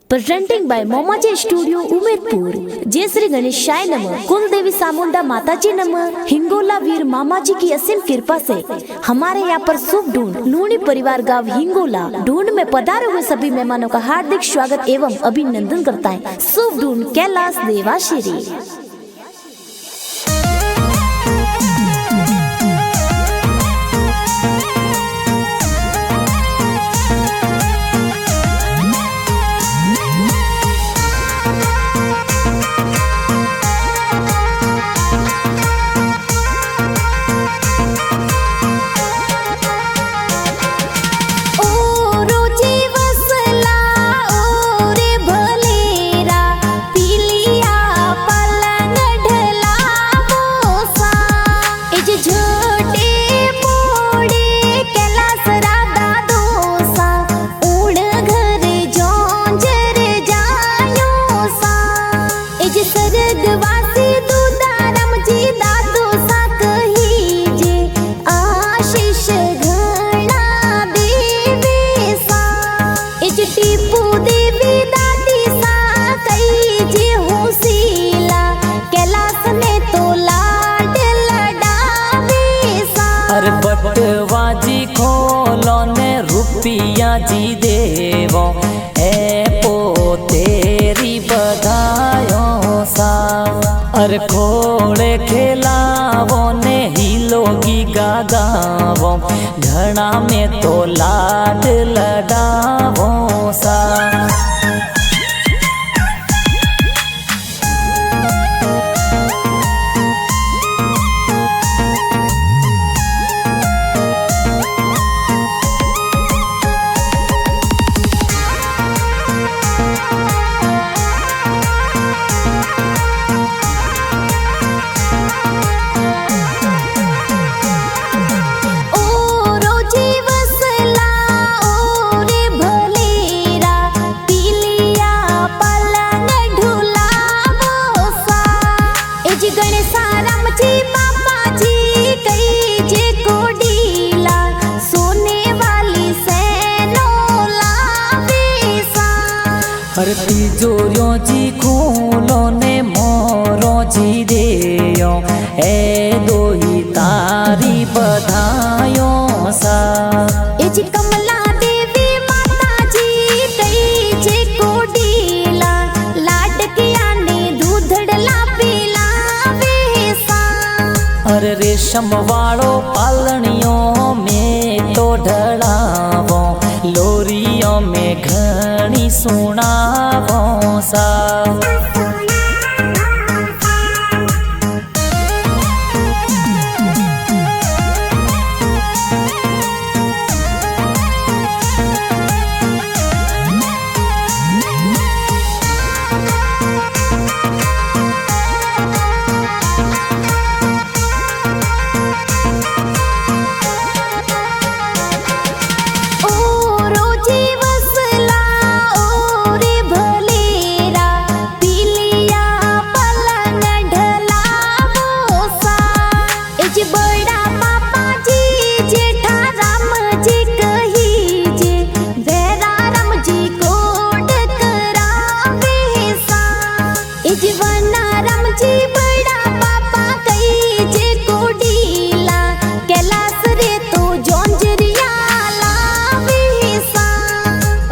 Presenting by Momaji studio Umedpur. जय श्री गणेशाय नमः। कुलदेवी सामुंडा माताजी नमः। हिंगोला वीर मामाजी की असीम कृपा से हमारे यहाँ पर शुभ ढूंढ लूणी परिवार गांव हिंगोला ढूंढ में पधारे हुए सभी मेहमानों का हार्दिक स्वागत एवं अभिनंदन करता है। शुभ ढूंढ कैलाश देवाश्री। बटवाजी खोलो ने रुपया जी देवो ए पो तेरी बधायो सा। अरे खोड़े खेलावो ने हिलोगी गागावो घना में तो लाड लडावो सा। अरे तिजोरियों जी खोलो ने मोरो जी देयो ए दो ही तारी बधायो सा। ए जी कमला देवी माता जी कई जे कोडीला लाडकिया ने दूधड़ला पिलावे सा। अरे रेशम वालो पालनियों में तो ढड़ावो लोरियों में घनी सुनावो सा।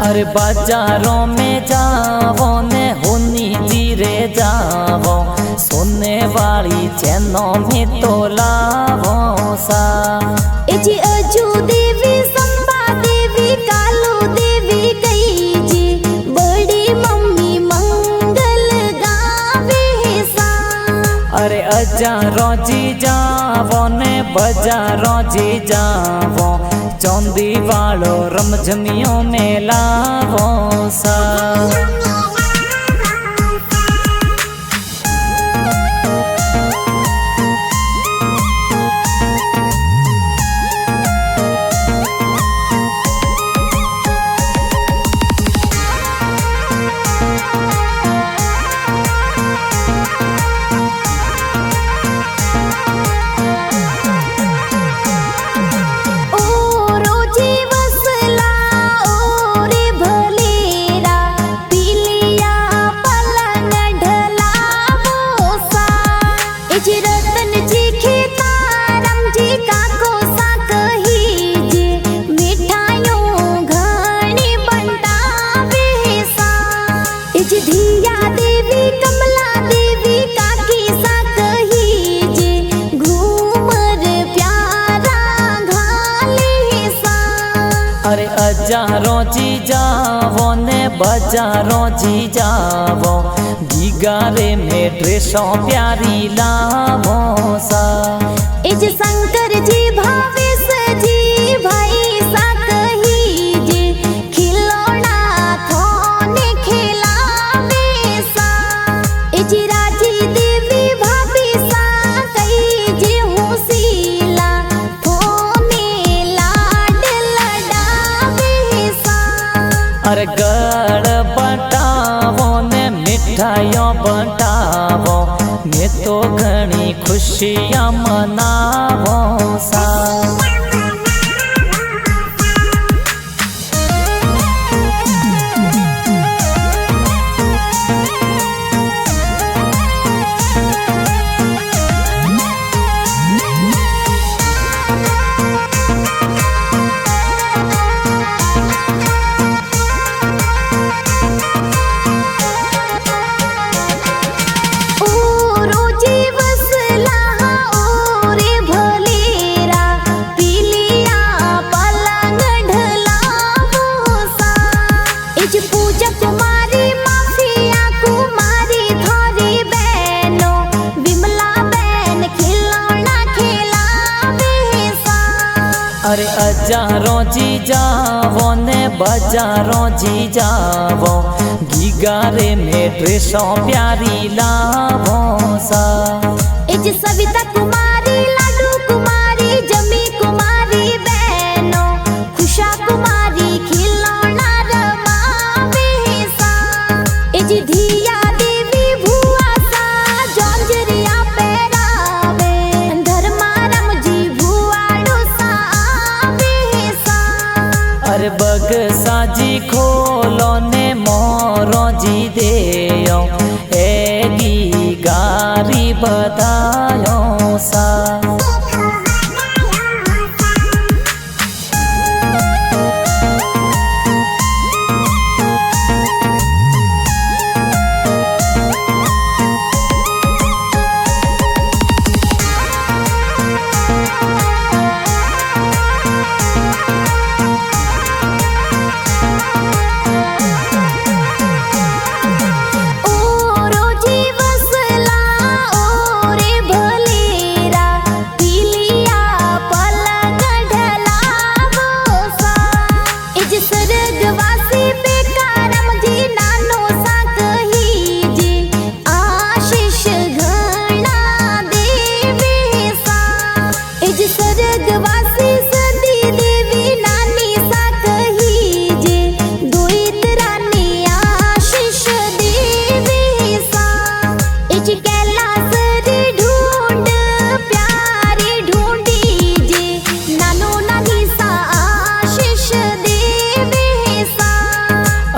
अरे बाजारों में जावो ने होनी जीरे जावो सोने वाली चैनों में तो लावो सा। ए जी अजू देवी संबा देवी कालू देवी कई जी बड़ी मम्मी मंगल गावे सा। अरे अजारों जी जावो ने बजारों जी जावो चौंदी वालो रमझमियों में लावो सा। ओ रोजी वसला ओ रे भलेरा इज धिया देवी कमला देवी काकी सा कही जे घूमर प्यारा घाले सा। अरे अजारों जी जावो ने बजारों जी जावो घीगारे में ड्रेसों प्यारी लावो सा। इज शंकर जी भावेश जी भाई सा कही जे खिलौना थोने खिलावे सा। इज राजी देवी भाभी सा कही जे होसीला थोने लाड लडावे सा। अरे गड़ बटावो ने मिठाइयों बटावो ने तो घनी खुशियाँ मनावो सा। अरे अजारों जी जावो ने बजारों जी जावो घीगारे में ड्रेसों प्यारी लावो सा। इज सविता कुमारी लाडू कुमारी जमी कुमारी बहनो खुशा कुमारी खिलौना रमावे सा। इज धिया देवी भुआ सा जौंजरिया पहरावे धर्माराम जी भुआड़ो सा आवे सा। अरे बग साजी खोलो ने मोरो जी देयो एगी गारी बधायो सा।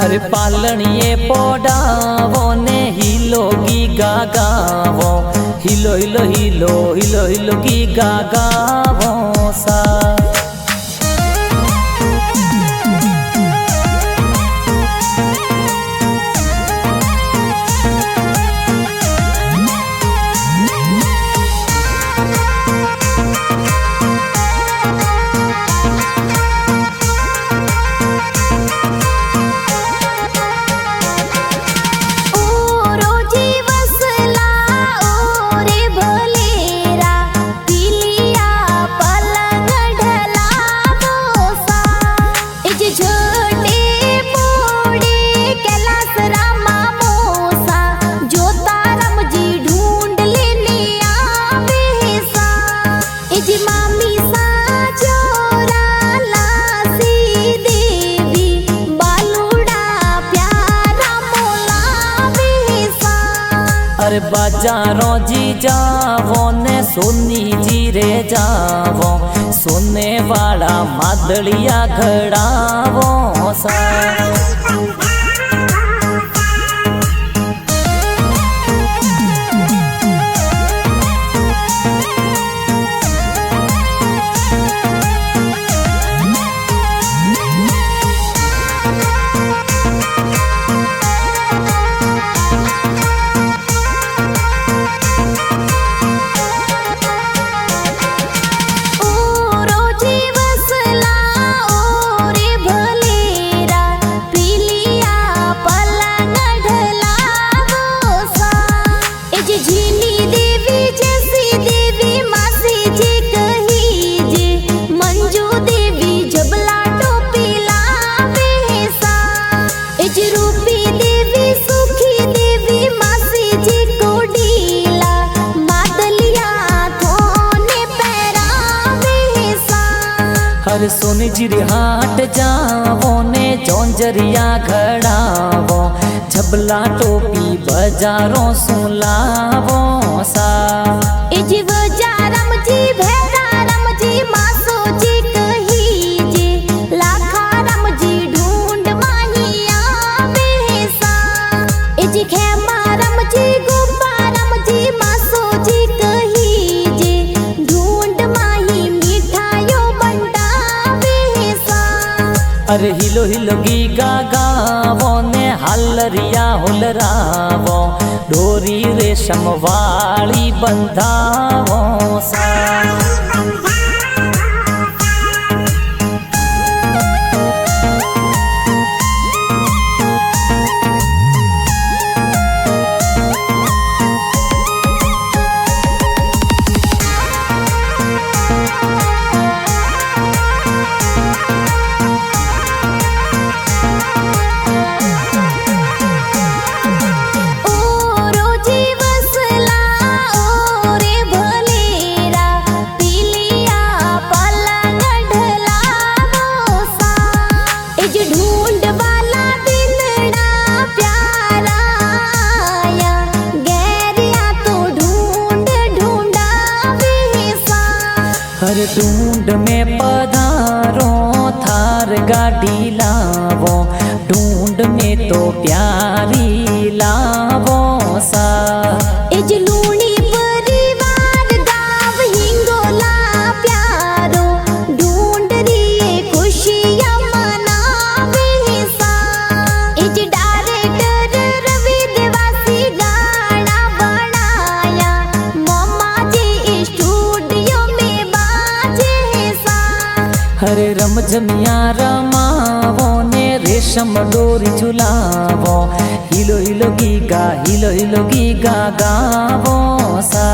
अरे पालनिए पोडावो ने हिलो गी गागावो हिलो हिलो हिलो हिलो हिलो गी गागावो सा। अरे बाजारों जी जावो ने सोनी जी रे जावो सोने वाला मादलिया घड़ावो सा। सोनी जीरे हाट जावो ने जोंजरिया घड़ावो झबला टोपी बजारों सुलावो सा ए जी बजारम जी भेरारम जी मासो जी कही जे लाखारम जी ढूंढ माहिया बेसा ए जी खेमारम जी गुब्बारम जी मासो जी कही जे ढूंढ माही मिठाइयों बंटा बेसा अरे हिलो हिलो गीगा गावो ने हालरिया हुलरावो डोरी रेशम वाली बंधावो सा हर ढूंढ में पधारो थार गाड़ी लावो ढूंढ में तो प्यारी लावो सा एज लूणी परिवार गाव हिंगोला प्यारो ढूंढ रिए खुशियां मनावे सा एज डायरेक्टर रवि देवासी गाना बनाया मम्मा जी स्टूडियो में बाजे सा हरे रमझमिया रमावो ने रेशम डोरी झुलावो हिलो हिलो गीगा गावो सा।